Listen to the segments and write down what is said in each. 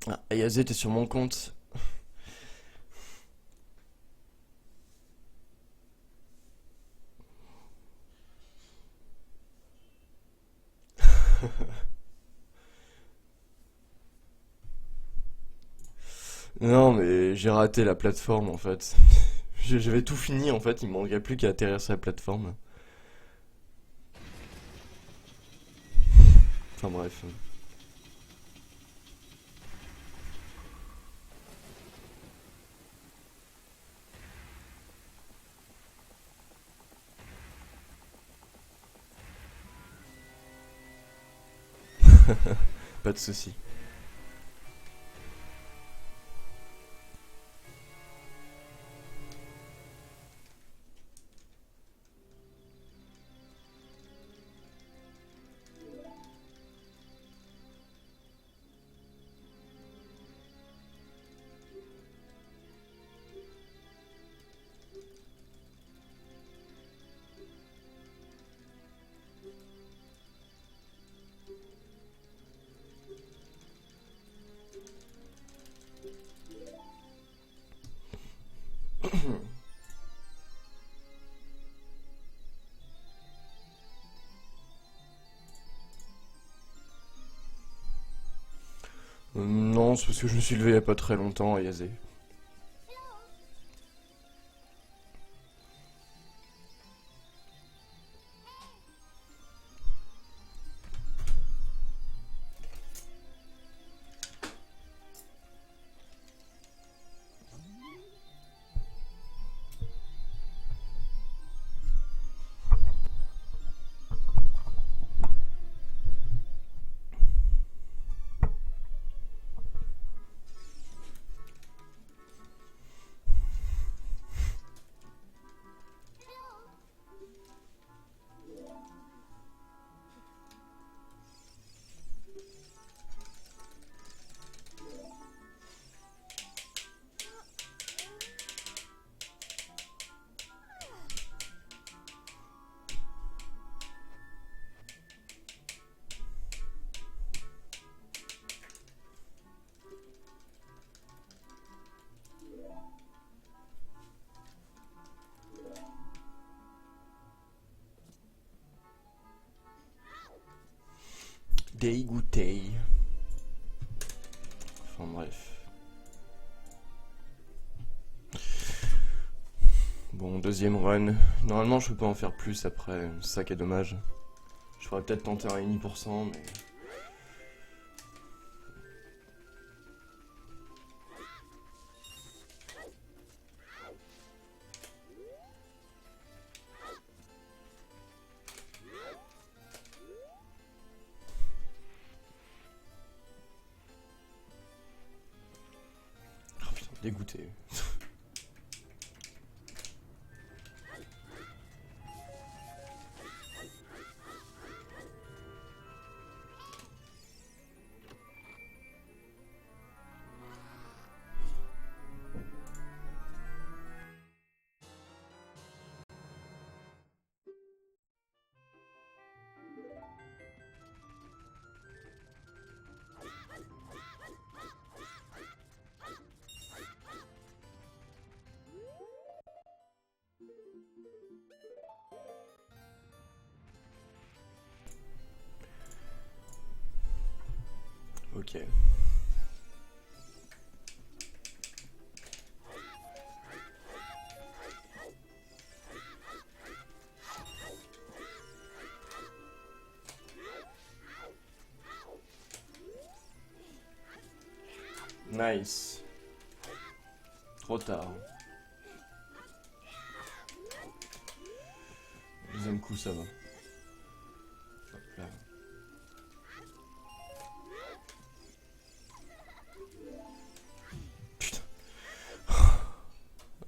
Ah, Ayazé, t'es sur mon compte. Non, mais j'ai raté la plateforme en fait. J'avais tout fini en fait, il me manquait plus qu'à atterrir sur la plateforme. Enfin bref. Pas de souci. Non, c'est parce que je me suis levé il y a pas très longtemps, Ayazé. Dégoûté. Enfin bref. Bon, deuxième run. Normalement, je peux pas en faire plus après. C'est ça qui est dommage. Je pourrais peut-être tenter un 1,5%, mais. Oh putain, dégoûté. Ok. Nice. Trop tard. Deuxième coup, ça va. Hop là. Putain.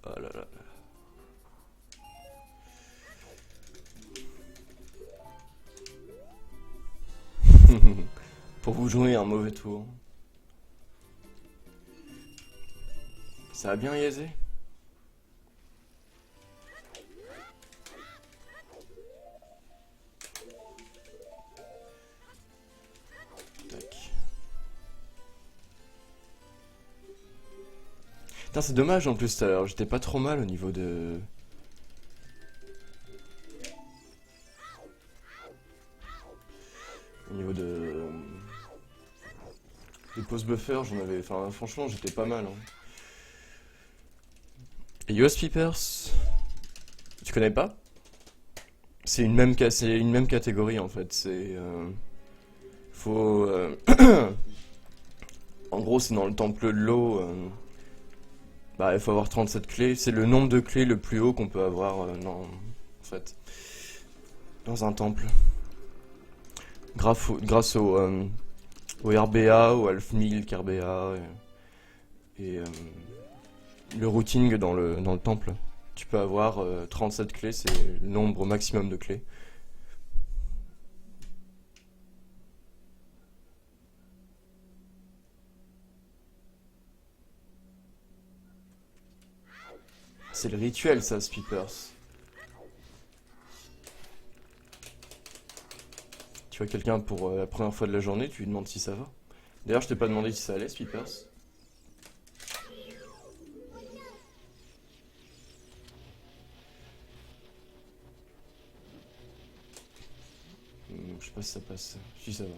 Oh là là. Pour vous jouer un mauvais tour. Ça a bien Yazé. Tac. Putain, c'est dommage en plus tout à l'heure, j'étais pas trop mal au niveau de... Au niveau de... Des pause buffer, j'en avais... Enfin, franchement, j'étais pas mal. Hein. Et US Peepers, tu connais pas? C'est une même catégorie en fait. C'est... Faut... En gros, c'est dans le temple de l'eau. Bah, il faut avoir 37 clés. C'est le nombre de clés le plus haut qu'on peut avoir en fait, dans un temple. Grâce au RBA, au Half Milk RBA et le routing dans le temple. Tu peux avoir 37 clés, c'est le nombre maximum de clés. C'est le rituel, ça, Speepers. Tu vois quelqu'un pour la première fois de la journée, tu lui demandes si ça va. D'ailleurs, je t'ai pas demandé si ça allait, Speepers. Je sais pas si ça passe. Si ça va.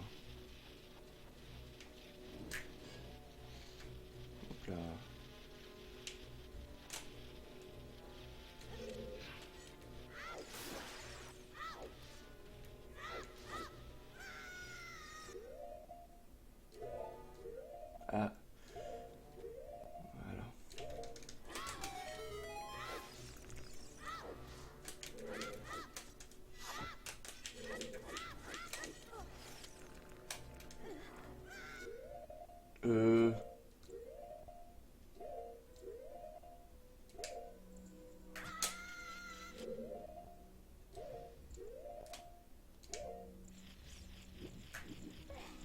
Hop là. Ah. Voilà. Euh...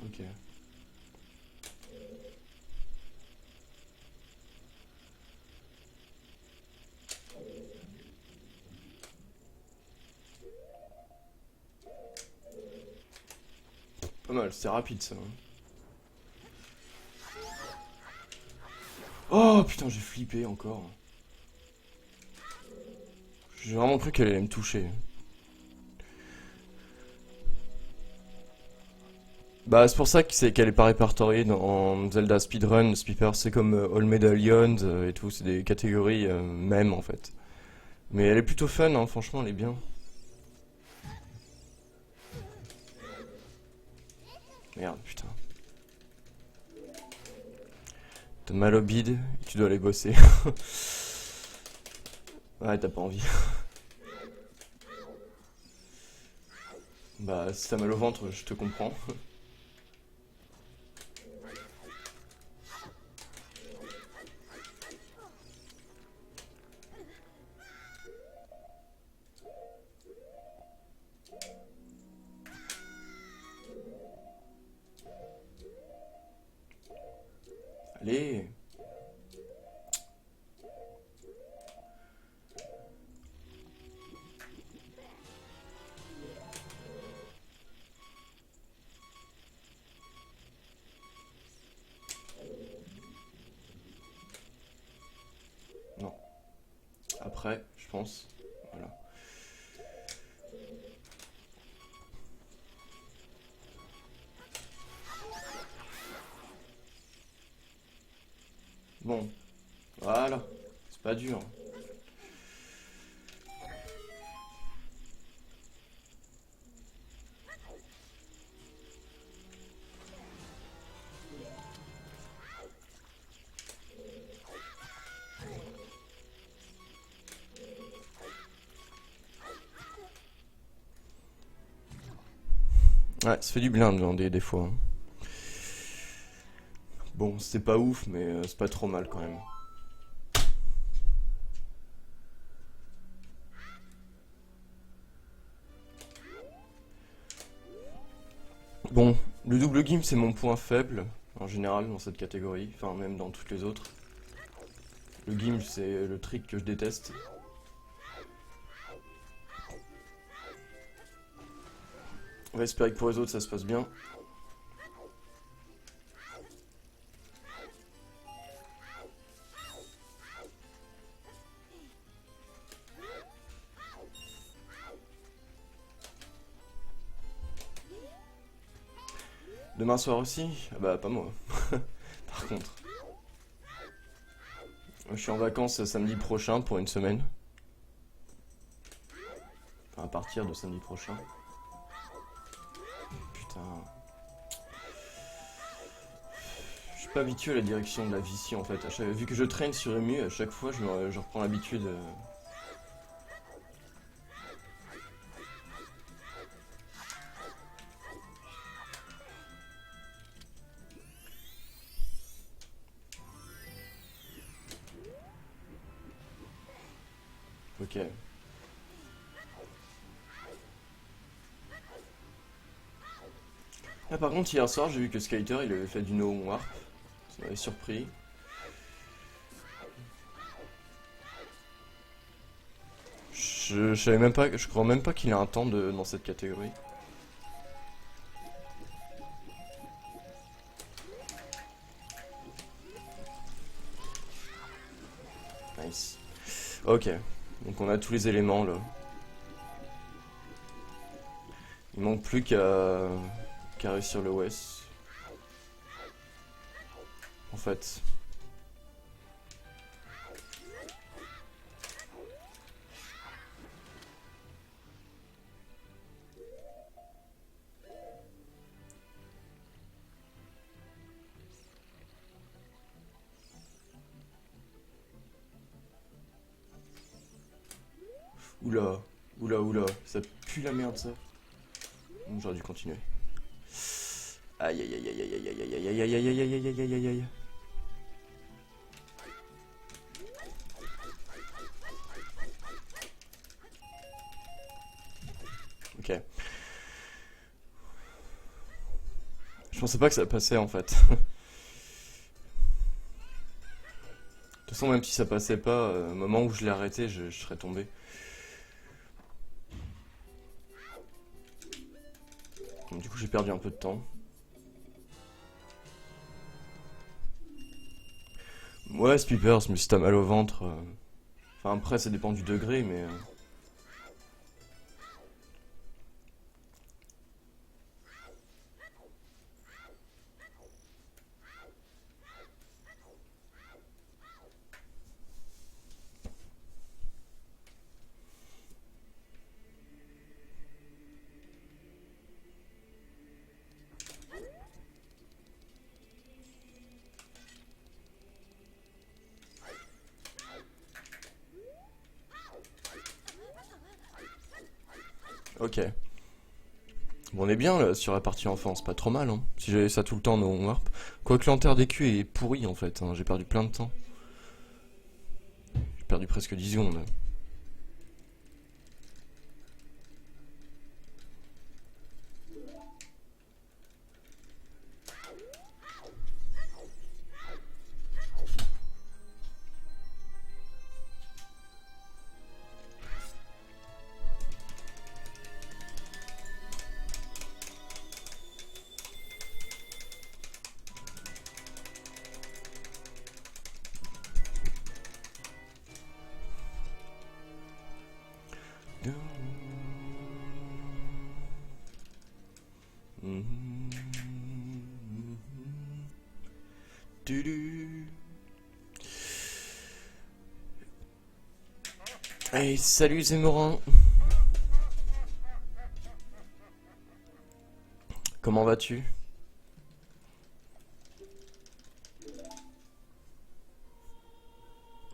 Ok. Pas mal, c'était rapide ça. Hein. Oh putain, j'ai flippé encore. J'ai vraiment cru qu'elle allait me toucher. Bah c'est pour ça qu'elle est pas répertoriée dans Zelda Speedrun, Speedper, c'est comme All Medallions et tout, c'est des catégories même en fait. Mais elle est plutôt fun, hein, franchement elle est bien. Merde, putain. T'as mal au bide et tu dois aller bosser. Ouais, t'as pas envie. Bah si t'as mal au ventre, je te comprends. Allez. Non. Après, je pense. Voilà. Bon. Voilà. C'est pas dur. Ouais, ça fait du bien de demander des fois. Hein. Bon, c'est pas ouf, mais c'est pas trop mal quand même. Bon, le double gimp c'est mon point faible, en général, dans cette catégorie, enfin même dans toutes les autres. Le gimp c'est le trick que je déteste. On va espérer que pour les autres ça se passe bien. Demain soir aussi? Ah bah pas moi. Par contre. Je suis en vacances samedi prochain pour une semaine. Enfin, à partir de samedi prochain. Putain. Je suis pas habitué à la direction de la Vici en fait. Vu que je traîne sur Emu, à chaque fois je reprends l'habitude. Ok. Ah, par contre, hier soir, j'ai vu que Skyter il avait fait du no warp. Ça m'avait surpris. Je savais même pas, je crois même pas qu'il a un temps dans cette catégorie. Nice. Ok. Donc on a tous les éléments là. Il manque plus qu'à réussir le OS. En fait. Oula, oula, ça pue la merde ça. J'aurais dû continuer. Aïe aïe aïe aïe aïe aïe aïe aïe aïe aïe aïe aïe aïe aïe aïe aïe. Ok. Je pensais pas que ça passait en fait. De toute façon, même si ça passait pas, au moment où je l'ai arrêté, je serais tombé. Donc, du coup, j'ai perdu un peu de temps. Ouais, Speepers, mais si t'as mal au ventre. Enfin, après, ça dépend du degré, mais. Ok. Bon, on est bien là, sur la partie enfance, pas trop mal, hein. Si j'avais ça tout le temps, no warp. Quoique l'enterre des culs est pourri en fait, hein. J'ai perdu plein de temps. J'ai perdu presque 10 secondes. Hey, salut Zémorin. Comment vas-tu?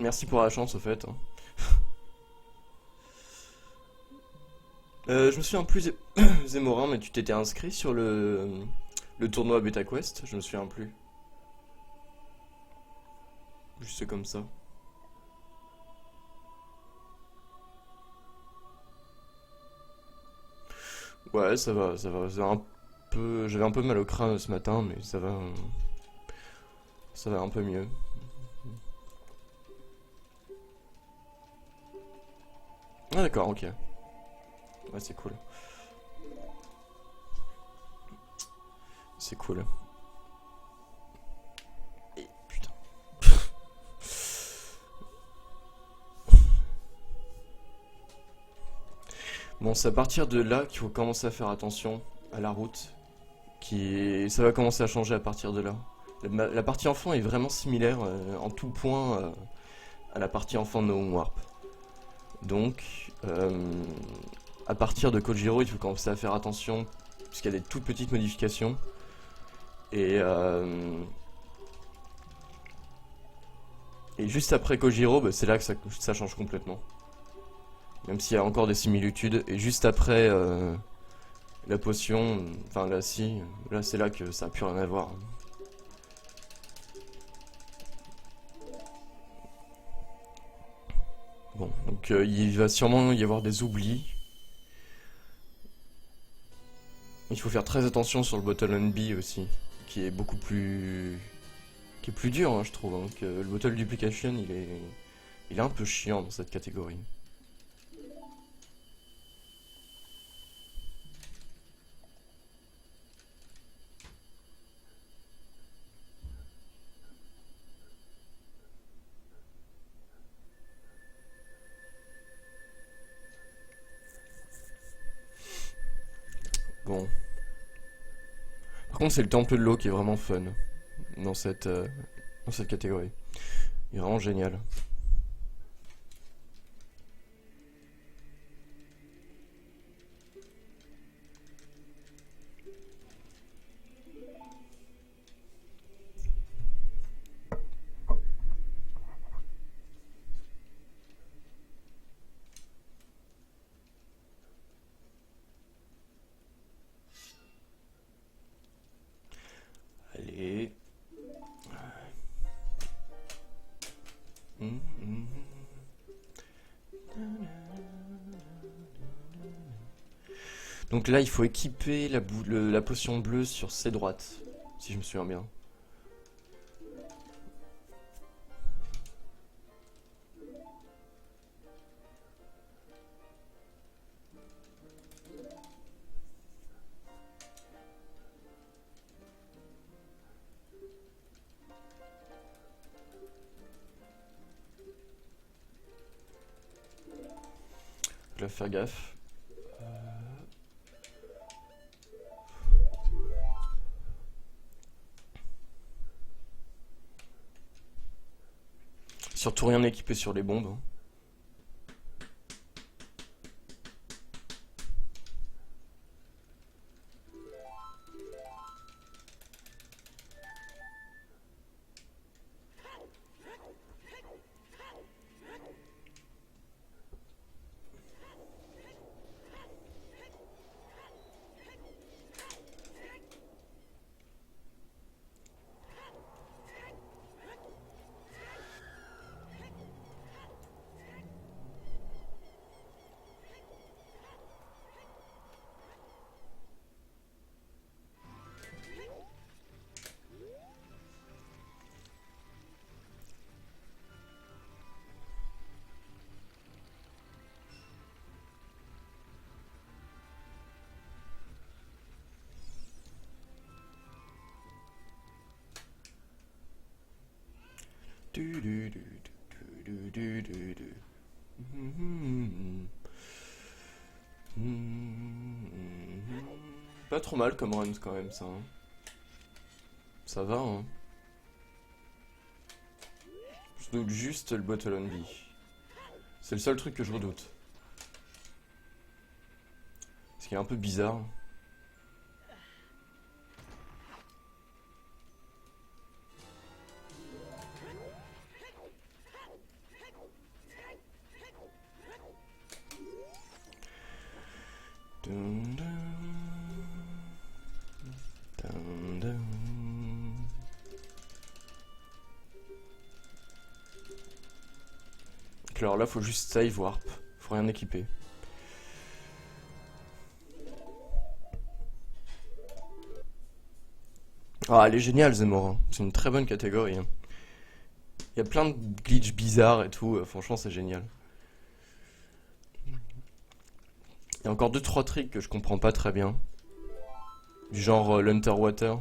Merci pour la chance au fait, hein. Je me souviens plus Zémorin, mais tu t'étais inscrit sur le tournoi Beta Quest? Je me souviens plus. Juste comme ça. Ouais, ça va, ça va. J'avais un peu mal au crâne ce matin, mais ça va un peu mieux. Ah d'accord, ok. Ouais, c'est cool. C'est cool. Et putain. Bon, c'est à partir de là qu'il faut commencer à faire attention à la route Ça va commencer à changer à partir de là. La partie enfant est vraiment similaire en tout point à la partie enfant de No Home Warp. Donc, à partir de Kojiro, il faut commencer à faire attention, puisqu'il y a des toutes petites modifications. Et juste après Kojiro, bah, c'est là que ça change complètement. Même s'il y a encore des similitudes. Et juste après la potion, enfin là si, là c'est là que ça n'a plus rien à voir. Bon, donc il va sûrement y avoir des oublis. Il faut faire très attention sur le Bottle and B aussi, qui est beaucoup plus... qui est plus dur, hein, je trouve. Hein, que le Bottle Duplication, il est un peu chiant dans cette catégorie. Bon. Par contre, c'est le temple de l'eau qui est vraiment fun dans cette catégorie. Il est vraiment génial. Allez. Donc là, il faut équiper la potion bleue sur ses droites, si je me souviens bien. Je dois faire gaffe. Surtout rien équipé sur les bombes. Pas trop mal comme runs quand même ça. Hein. Ça va hein. Je doute juste le Bottle on B. C'est le seul truc que je redoute. Ce qui est un peu bizarre. Alors là, faut juste save warp. Faut rien équiper. Ah, elle est géniale, Zemmour. C'est une très bonne catégorie. Il y a plein de glitches bizarres et tout. Franchement, c'est génial. Il y a encore 2-3 tricks que je comprends pas très bien. Du genre l'Underwater.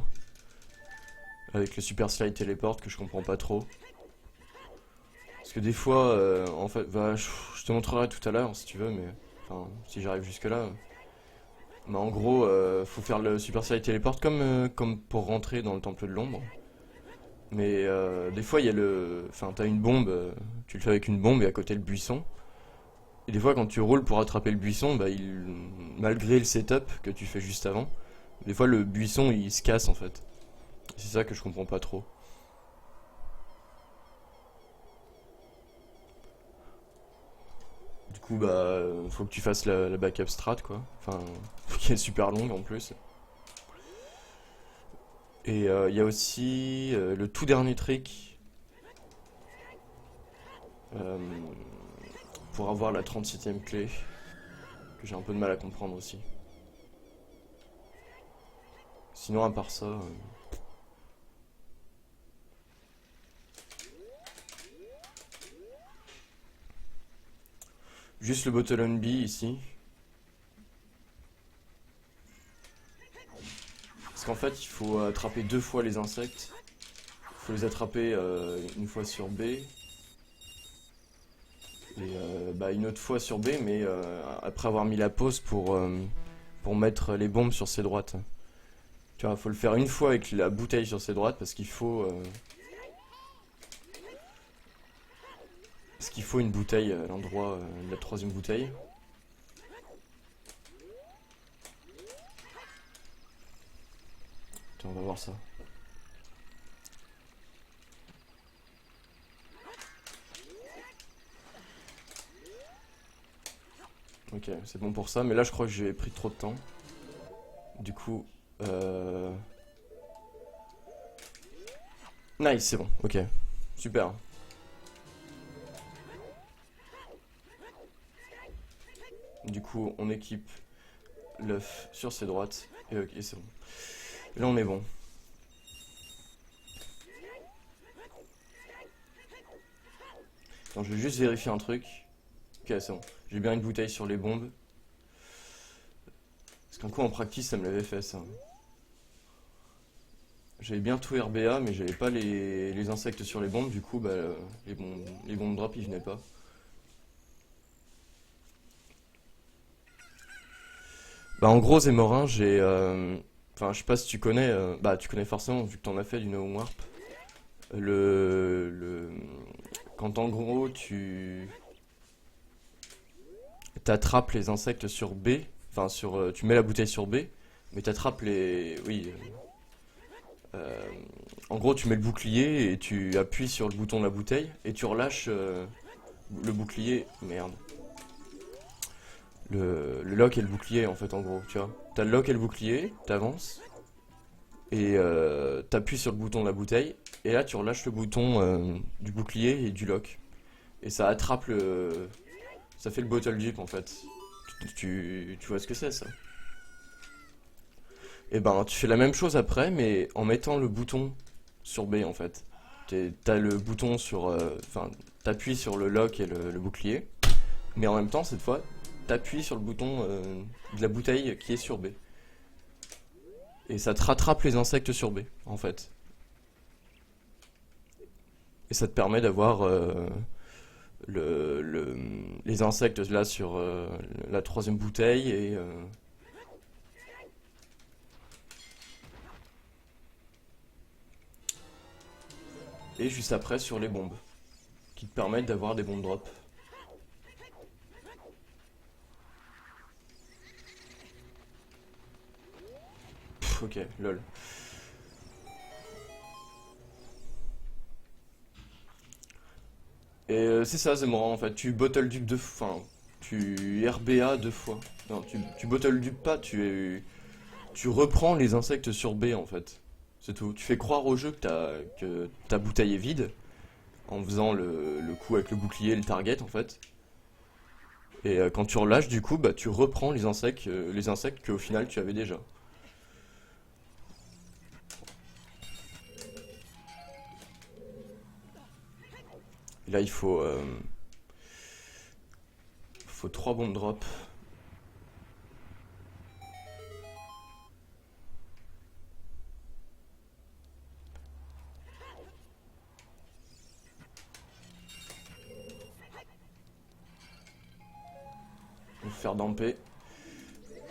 Avec le Super Slide Teleport que je comprends pas trop. Parce que des fois, en fait, je te montrerai tout à l'heure si tu veux, mais enfin, si j'arrive jusque là. Mais en gros, faut faire le Super Saiyan Teleport comme pour rentrer dans le Temple de l'Ombre. Mais des fois, il y a le. Enfin, t'as une bombe, tu le fais avec une bombe et à côté le buisson. Et des fois, quand tu roules pour attraper le buisson, bah, malgré le setup que tu fais juste avant, des fois le buisson il se casse en fait. C'est ça que je comprends pas trop. Du coup, bah, faut que tu fasses la backup strat quoi. Enfin, qui est super longue en plus. Et il y a aussi le tout dernier trick euh, pour avoir la 37e clé, que j'ai un peu de mal à comprendre aussi. Sinon, à part ça. Juste le Bottle on B ici. Parce qu'en fait, il faut attraper 2 fois les insectes. Il faut les attraper une fois sur B. Et bah, une autre fois sur B, mais après avoir mis la pause pour mettre les bombes sur ses droites. Tu vois, faut le faire une fois avec la bouteille sur ses droites parce qu'il faut une bouteille à l'endroit de la 3e bouteille. Attends, on va voir ça. Ok, c'est bon pour ça, mais là je crois que j'ai pris trop de temps. Du coup, nice, c'est bon, ok, super. Du coup, on équipe l'œuf sur ses droites, et ok, c'est bon. Et là on est bon. Attends, je vais juste vérifier un truc. Ok, c'est bon. J'ai bien une bouteille sur les bombes. Parce qu'un coup en practice, ça me l'avait fait ça. J'avais bien tout RBA, mais j'avais pas les insectes sur les bombes, du coup, bah, les bombes drop ils venaient pas. Bah, en gros, Zémorin, j'ai. Enfin, je sais pas si tu connais. Bah, tu connais forcément, vu que t'en as fait du No Warp. Le. Quand en gros, tu. T'attrapes les insectes sur B. Enfin, tu mets la bouteille sur B, mais t'attrapes les. Oui. Euh, En gros, tu mets le bouclier et tu appuies sur le bouton de la bouteille et tu relâches le bouclier. Merde. Le lock et le bouclier en fait en gros, tu vois. T'as le lock et le bouclier, t'avances et t'appuies sur le bouton de la bouteille et là tu relâches le bouton du bouclier et du lock. Et ça attrape le. Ça fait le bottle dip en fait. Tu vois ce que c'est ça? Et ben tu fais la même chose après mais en mettant le bouton sur B en fait. T'as le bouton sur. Enfin, t'appuies sur le lock et le bouclier, mais en même temps cette fois t'appuies sur le bouton de la bouteille qui est sur B. Et ça te rattrape les insectes sur B, en fait. Et ça te permet d'avoir les insectes là sur la 3e bouteille et juste après sur les bombes, qui te permettent d'avoir des bombes drop. Pff, ok, lol. Et c'est ça, Zemmoran, en fait. Tu bottle dupe 2 fois. Enfin, tu RBA 2 fois. Non, tu bottle dupe pas, tu reprends les insectes sur B, en fait. C'est tout. Tu fais croire au jeu que ta bouteille est vide, en faisant le coup avec le bouclier et le target, en fait. Et quand tu relâches, du coup, bah, tu reprends les insectes qu'au final tu avais déjà. Et là, il faut 3 bombes drop. Pour faire damper.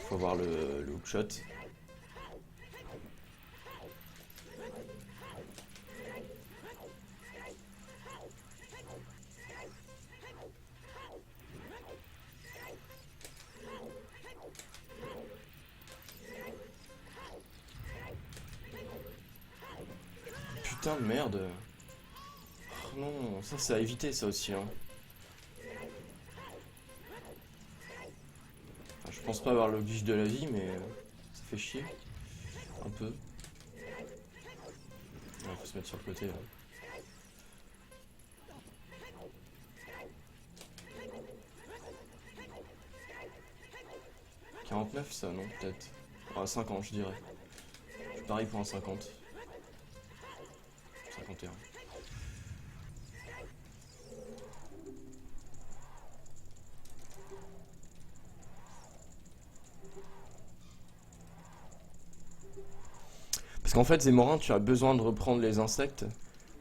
faut avoir le hookshot. Putain de merde. Oh non, ça c'est à éviter ça aussi hein. Enfin, je pense pas avoir le glitch de la vie mais ça fait chier. Un peu. Il faut se mettre sur le côté là. « 49 ça non peut-être. Ah 50 je dirais. Je parie pour un 50. 51. Parce qu'en fait, Zémorin, tu as besoin de reprendre les insectes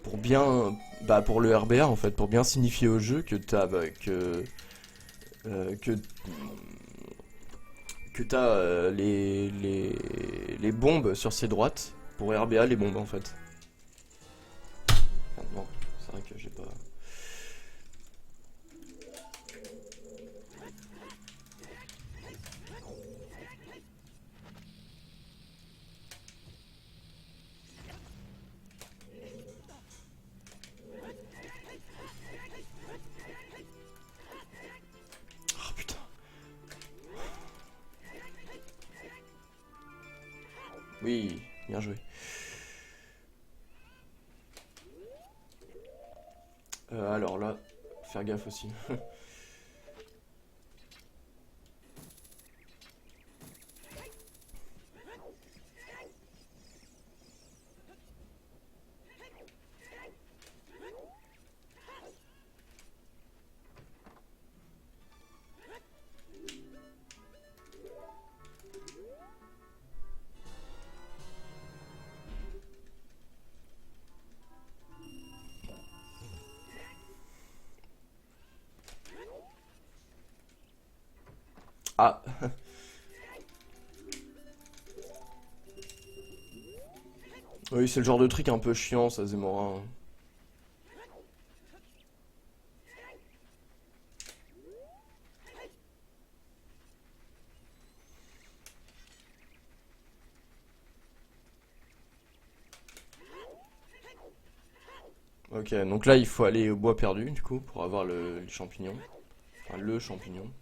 pour bien, bah pour le RBA en fait, pour bien signifier au jeu que t'as, que t'as les bombes sur ses droites pour RBA les bombes en fait. Enfin, non, c'est vrai que j'ai pas. Oh putain. Oui, bien joué. Alors là, faire gaffe aussi. Ah. Oui, c'est le genre de truc un peu chiant, ça, Zémorin. Ok, donc là, il faut aller au bois perdu, du coup, pour avoir le champignon. Enfin, le champignon.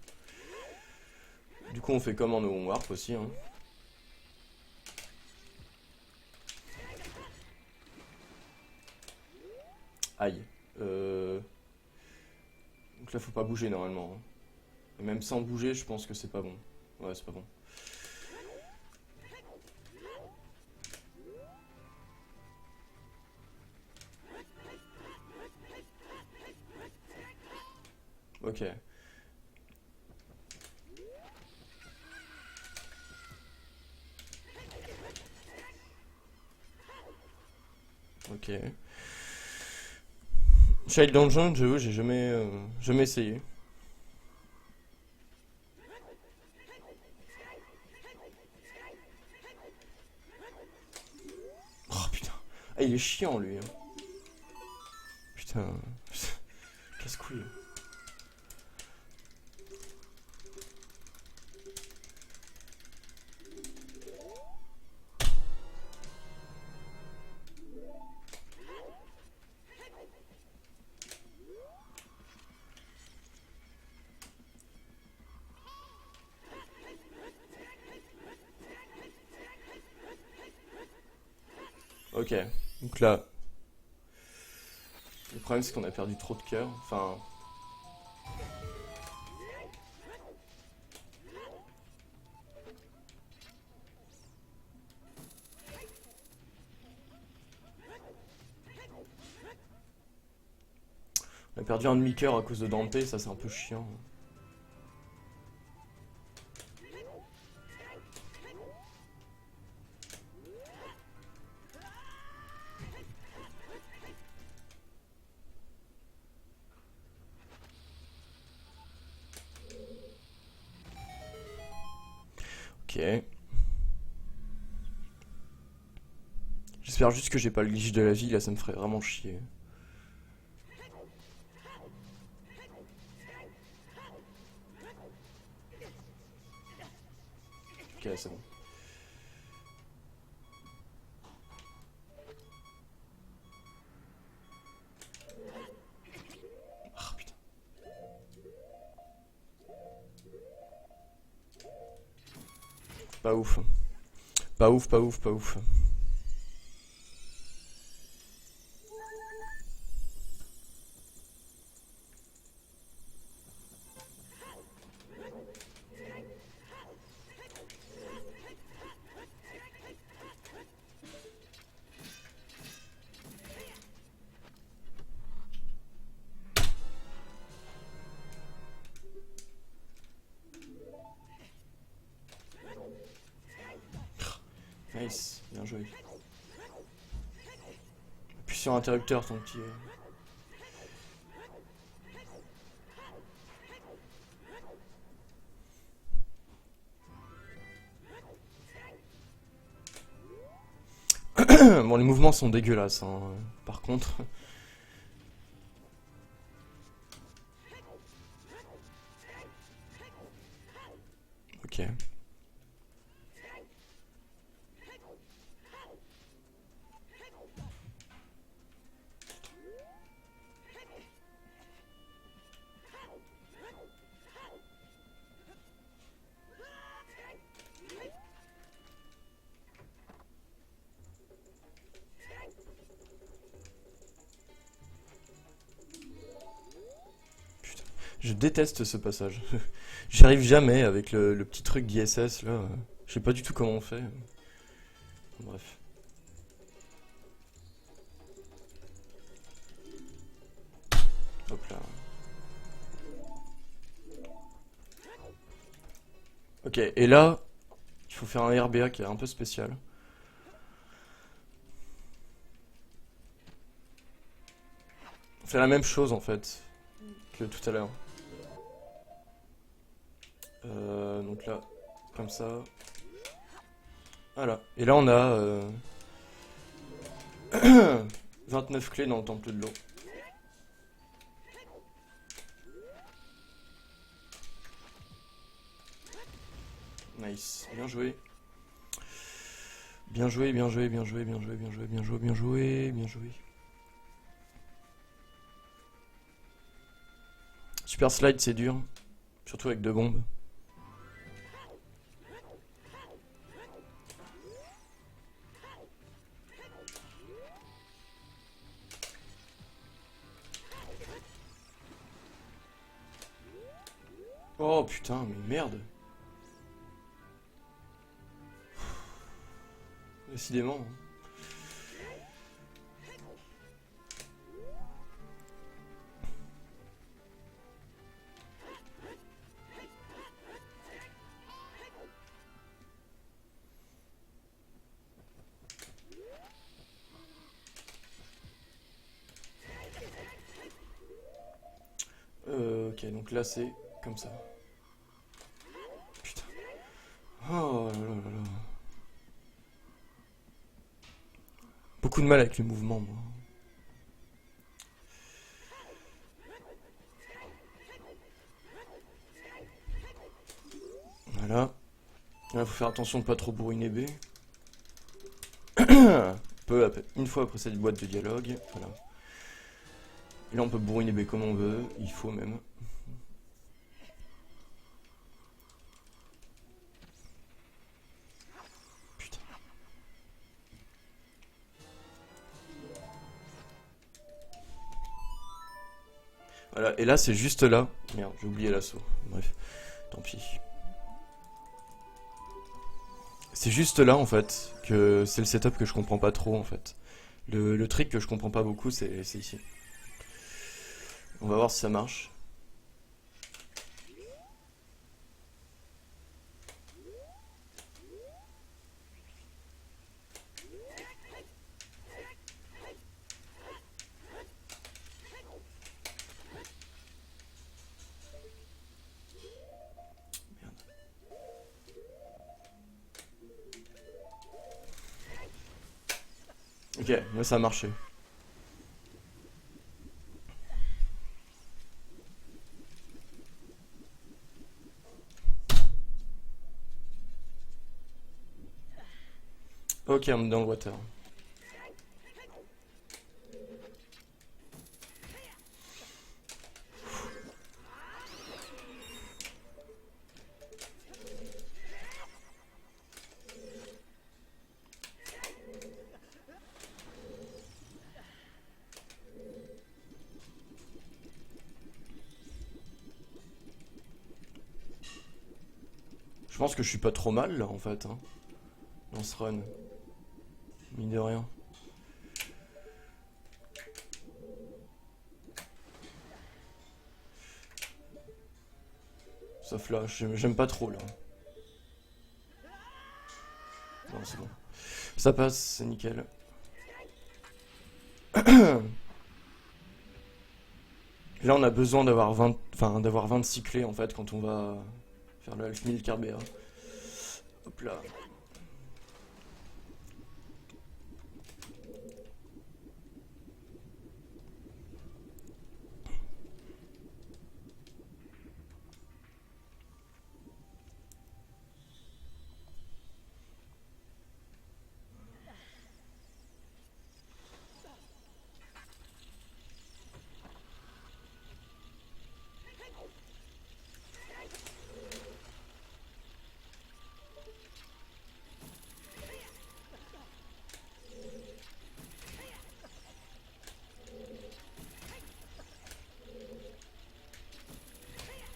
Du coup, on fait comme en No Warp aussi, hein. Aïe. Donc là, faut pas bouger normalement, hein. Et même sans bouger, je pense que c'est pas bon. Ouais, c'est pas bon. Ok. Ok. Child Dungeon, j'avoue, j'ai jamais essayé. Oh putain. Ah, il est chiant lui, hein. Putain. Casse-couille. Ok. Donc là, le problème c'est qu'on a perdu trop de cœur. Enfin. On a perdu un demi-cœur à cause de Dante, ça c'est un peu chiant. Ok. J'espère juste que j'ai pas le glitch de la vie, là ça me ferait vraiment chier. Ok, c'est bon. Ah putain. Pas ouf. Pas ouf, pas ouf, pas ouf. Nice, bien joué. Appuie sur interrupteur tant qu'il est. Bon, les mouvements sont dégueulasses, hein, par contre. Ok. Putain. Je déteste ce passage. J'y arrive jamais avec le petit truc d'ISS là. Je sais pas du tout comment on fait. Bref. Hop là. Ok, et là, il faut faire un RBA qui est un peu spécial. On fait la même chose en fait que tout à l'heure. Donc là, comme ça. Voilà. Et là, on a 29 clés dans le temple de l'eau. Nice. Bien joué. Bien joué, bien joué, bien joué, bien joué, bien joué, bien joué, bien joué, bien joué. Super slide, c'est dur. Surtout avec deux bombes. Oh putain, mais merde. Décidément. Ok, donc là c'est comme ça. Putain. Oh là là là là. Beaucoup de mal avec les mouvements, moi. Voilà. Là, faut faire attention de pas trop bourriner B. Une fois après cette boîte de dialogue. Voilà. Et là, on peut bourriner B comme on veut. Il faut même. Putain. Voilà. Et là, c'est juste là. Merde, j'ai oublié l'assaut. Bref. Tant pis. C'est juste là, en fait, que c'est le setup que je comprends pas trop, en fait. Le trick que je comprends pas beaucoup, c'est ici. On va voir si ça marche. Merde. Ok, mais ça a marché. Ok, on est dans le water. Je pense que je suis pas trop mal là en fait, hein, dans ce run. Mine de rien. Sauf là, j'aime pas trop là. Non, c'est bon. Ça passe, c'est nickel. Et là, on a besoin d'avoir 20, enfin, d'avoir 26 clés en fait quand on va faire le Half 1000 Carbea. Hop là.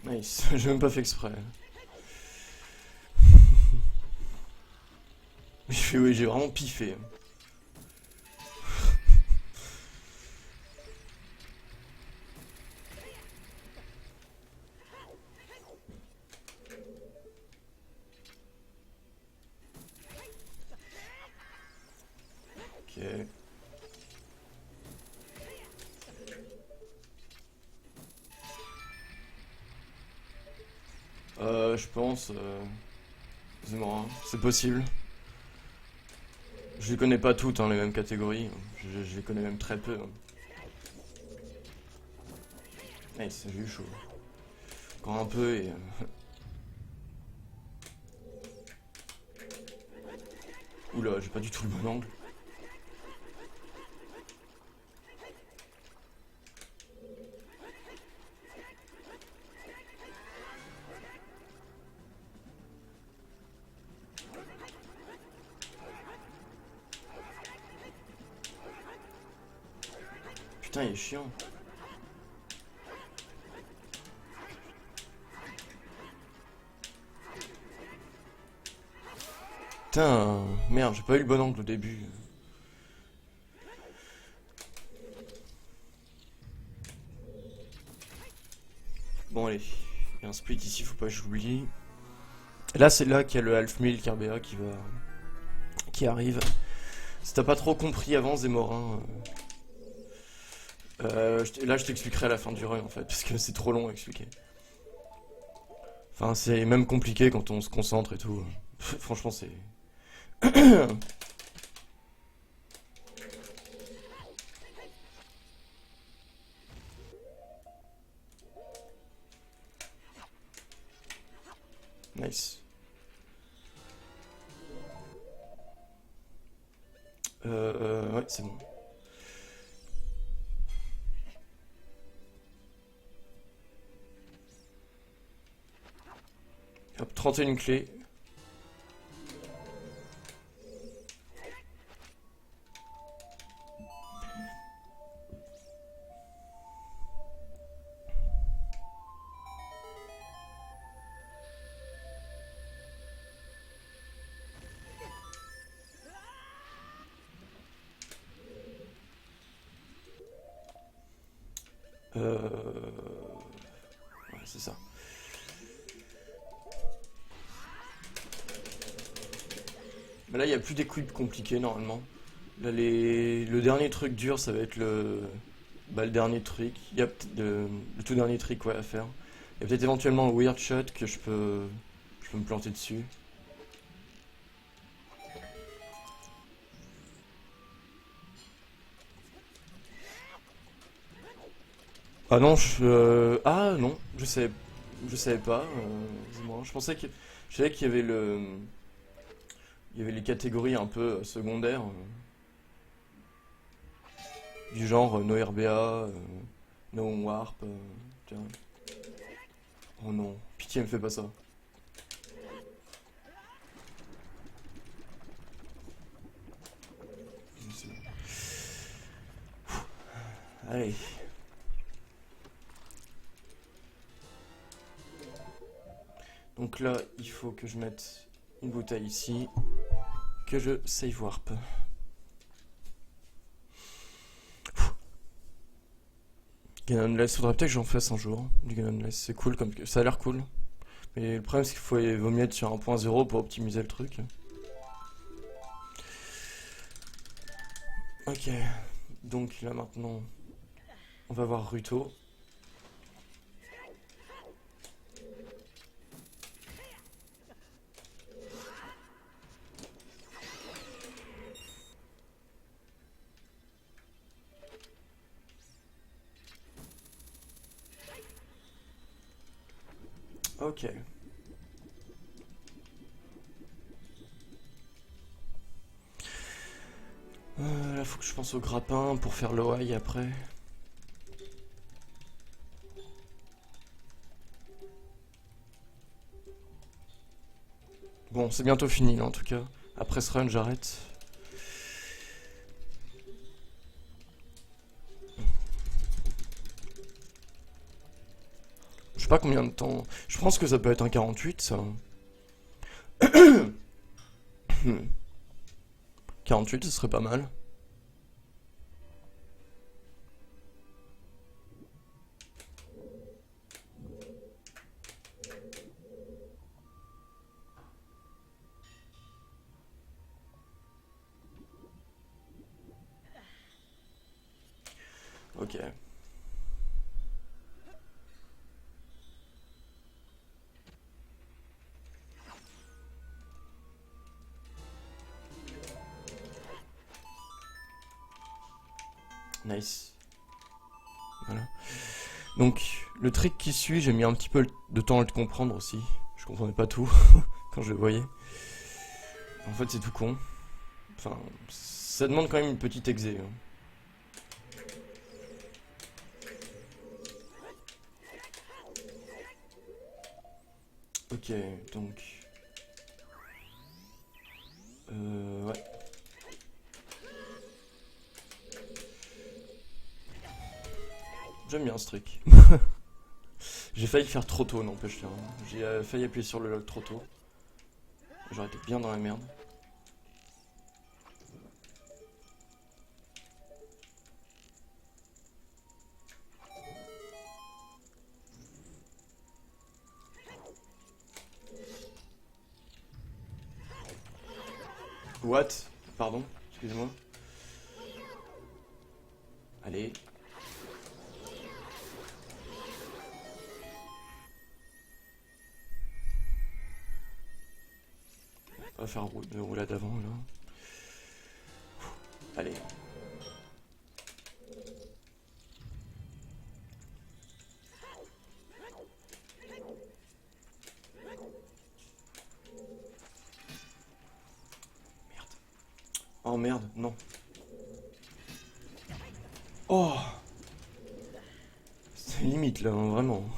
Nice, j'ai même pas fait exprès. Oui, j'ai vraiment piffé. Ok. Je pense. Excusez-moi, hein, c'est possible. Je les connais pas toutes, hein, les mêmes catégories. Je les connais même très peu. Hein. Nice, j'ai eu chaud. Encore un peu et. Oula, j'ai pas du tout le bon angle. Putain, il est chiant. Putain, merde, j'ai pas eu le bon angle au début. Bon, allez. Il y a un split ici, faut pas que j'oublie. Là, c'est là qu'il y a le Half 1000 Carbea qui arrive. Si t'as pas trop compris avant, Zémorin, là, je t'expliquerai à la fin du run en fait, parce que c'est trop long à expliquer. Enfin, c'est même compliqué quand on se concentre et tout. Franchement, c'est. Nice. Ouais, c'est bon. Hop, 31 clés. Ouais, c'est ça. Mais là, il n'y a plus d'équipes compliquées normalement. Là, le dernier truc dur, ça va être le dernier trick. Il y a le tout dernier trick ouais, à faire. Il y a peut-être éventuellement un weird shot que je peux me planter dessus. Ah non, ah non, je savais pas. Dis-moi, je savais qu'il y avait il y avait les catégories un peu secondaires, du genre No RBA, No Warp. Tiens. Oh non, pitié, me fais pas ça. Allez. Donc là, il faut que je mette une bouteille ici, que je save warp. Ganonless, faudrait peut-être que j'en fasse un jour, du Ganonless, c'est cool, comme ça a l'air cool. Mais le problème c'est qu'il vaut mieux être sur 1.0 pour optimiser le truc. Ok, donc là maintenant, on va voir Ruto. Ok. Là, faut que je pense au grappin pour faire l'OI après. Bon, c'est bientôt fini là en tout cas. Après ce run, j'arrête. Je sais pas combien de temps. Je pense que ça peut être un 48 ça. 48, ce serait pas mal. Ok. Nice. Voilà. Donc, le trick qui suit, j'ai mis un petit peu de temps à le comprendre aussi. Je comprenais pas tout quand je le voyais. En fait, c'est tout con. Enfin, ça demande quand même une petite exé. Hein. Ok, donc... ouais. J'aime bien ce trick. J'ai failli le faire trop tôt, n'empêche rien. J'ai failli appuyer sur le lock trop tôt. J'aurais été bien dans la merde. What? Pardon, excusez-moi. Allez. On va faire une roulade avant là. Allez. Merde. Oh merde, non. Oh! C'est limite là, hein, vraiment.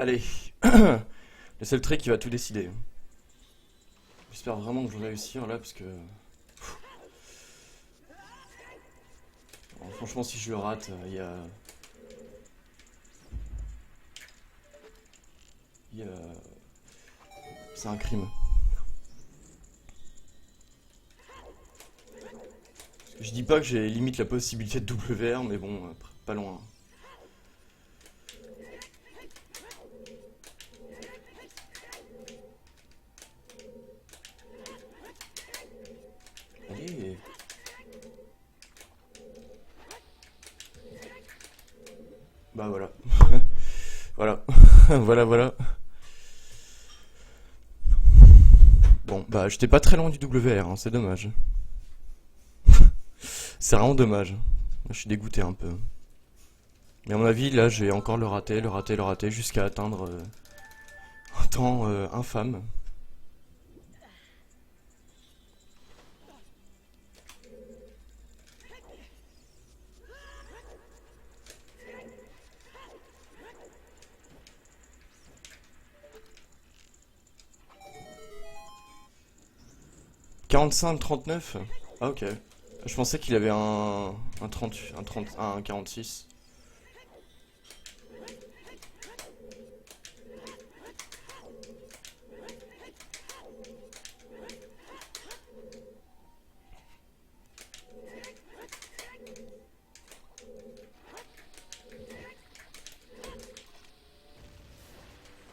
Allez, le seul trait qui va tout décider. J'espère vraiment que je vais réussir là parce que... Bon, franchement si je le rate, il y a... il y a... C'est un crime. Je dis pas que j'ai limite la possibilité de WR, mais bon, pas loin. Allez. Bah voilà. Voilà. Voilà, voilà. Bon, bah j'étais pas très loin du WR, hein, c'est dommage. C'est vraiment dommage. Je suis dégoûté un peu. Mais à mon avis, là, je vais encore le rater, jusqu'à atteindre un temps infâme. « 45-39 » Ah ok. Je pensais qu'il avait un 30, un 46.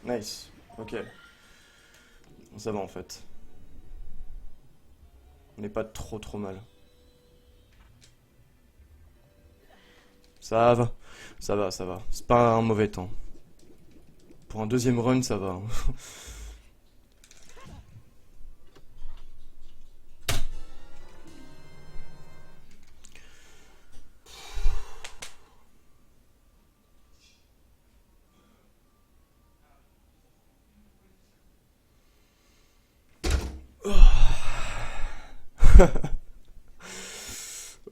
Nice, ok. Bon, ça va en fait. On n'est pas trop mal. Ça va, ça va, ça va. C'est pas un mauvais temps. Pour un deuxième run, ça va.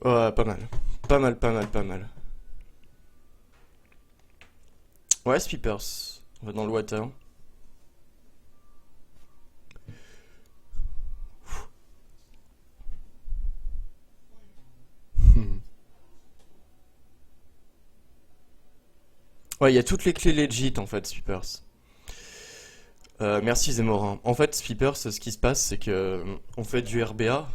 Ouais, pas mal. Pas mal, pas mal, pas mal. Ouais, Sweepers. On va dans le water. Ouais, il y a toutes les clés legit en fait, Sweepers. Merci Zemorin. En fait, Sweepers, ce qui se passe, c'est que on fait du RBA,